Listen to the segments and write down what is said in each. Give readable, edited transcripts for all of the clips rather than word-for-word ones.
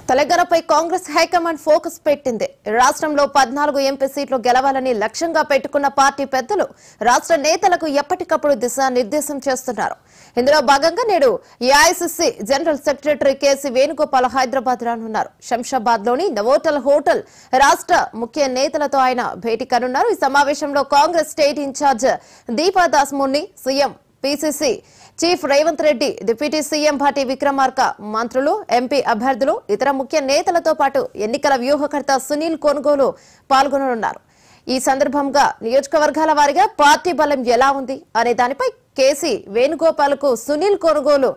తెలంగాణపై Congress high command focus పెట్టింది. రాష్ట్రంలో 14 ఎంపీ సీట్లు గెలవాలని లక్ష్యంగా పెట్టుకున్న పార్టీ పెద్దలు రాష్ట్ర నేతలకు ఎప్పటికప్పుడు దిశానిర్దేశం చేస్తున్నారు. ఇందులో భాగంగా నేడు AICC general secretary KC Venugopal Hyderabad రానున్నారు. శంషాబాద్లోని నవోటల్ హోటల్ రాష్ట్ర ముఖ్య నేతలతో ఆయన భేటీ కానున్నారు. ఈ సమావేశంలో Congress state incharge Deepadas Munni, CM PCC chief Revanth Reddy, deputy CM Bhatti Vikramarka, మంత్రులు, ఎంపీ అభ్యర్థులు, ఇతర ముఖ్య నేతలతో పాటు ఎన్నికల వ్యూహకర్త సునీల్ కొనుగోలు పాల్గొననున్నారు. ఈ సందర్భంగా నియోజకవర్గాల వారీగా పార్టీ బలం ఎలా ఉంది అనే దానిపై కేసీ వేణుగోపాల్ కు సునీల్ కొనుగోలు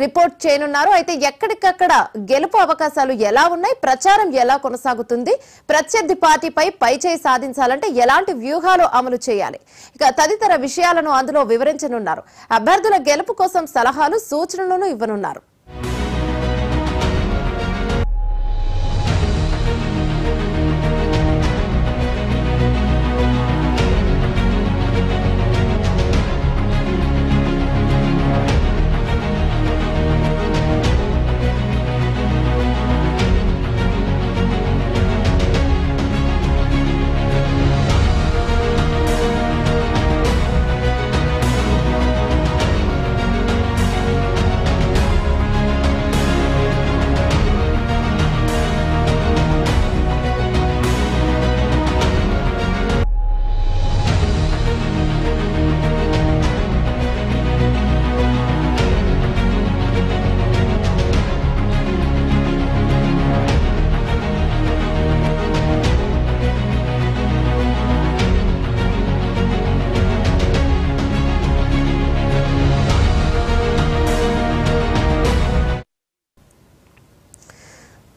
రిపోర్ట్ చేయనున్నారు. అయితే ఎక్కడికక్కడ గెలుపు అవకాశాలు ఎలా ఉన్నాయి, ప్రచారం ఎలా కొనసాగుతుంది, ప్రత్యర్థి పార్టీపై పైచేయి సాధించాలంటే ఎలాంటి వ్యూహాలు అమలు చేయాలి, ఇక తదితర విషయాలను అందులో వివరించనున్నారు. అభ్యర్థుల గెలుపు కోసం సలహాలు, సూచనలను ఇవ్వనున్నారు.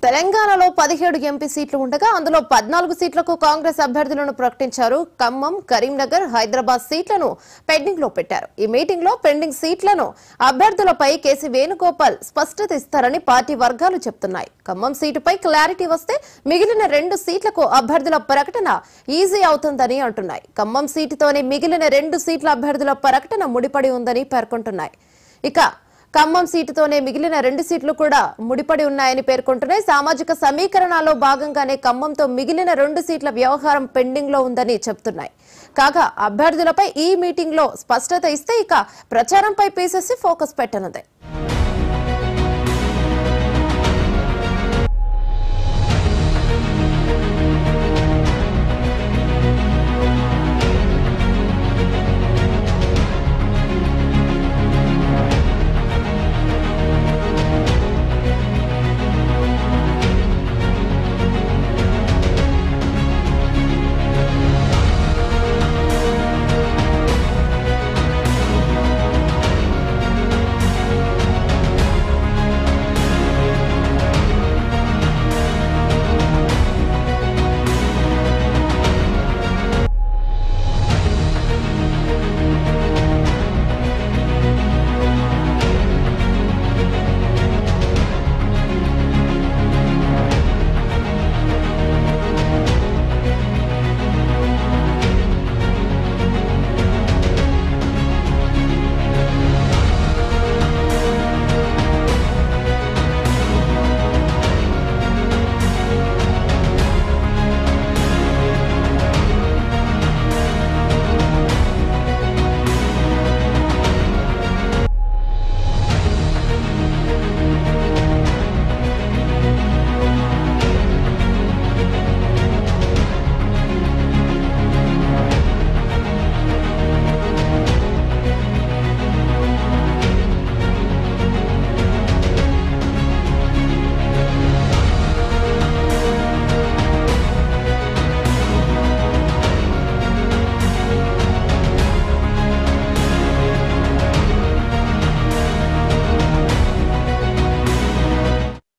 తెలంగాణలో 17 ఎంపీ సీట్లు ఉండగా అందులో 14 సీట్లకు కాంగ్రెస్ అభ్యర్థులను ప్రకటించారు. ఖమ్మం, కరీంనగర్, హైదరాబాద్ సీట్లను పెండింగ్ లో పెట్టారు. ఈ మీటింగ్ లో పెండింగ్ సీట్లను అభ్యర్థులపై కేసీ వేణుగోపాల్ స్పష్టత ఇస్తారని పార్టీ వర్గాలు చెప్తున్నాయి. ఖమ్మం సీటుపై క్లారిటీ వస్తే మిగిలిన 2 సీట్లకు అభ్యర్థుల ప్రకటన ఈజీ అవుతుందని అంటున్నాయి. ఖమ్మం సీటుతోనే మిగిలిన 2 సీట్ల అభ్యర్థుల ప్రకటన ముడిపడి ఉందని పేర్కొంటున్నాయి. ఇక ఖమ్మం సీటుతోనే మిగిలిన 2 సీట్లు కూడా ముడిపడి ఉన్నాయని పేర్కొంటున్నాయి. సామాజిక సమీకరణాల్లో భాగంగానే ఖమ్మంతో మిగిలిన 2 సీట్ల వ్యవహారం పెండింగ్ లో ఉందని చెప్తున్నాయి. కాగా అభ్యర్థులపై ఈ మీటింగ్ లో స్పష్టత ఇస్తే ఇక ప్రచారంపై పీసీసీ ఫోకస్ పెట్టనుంది.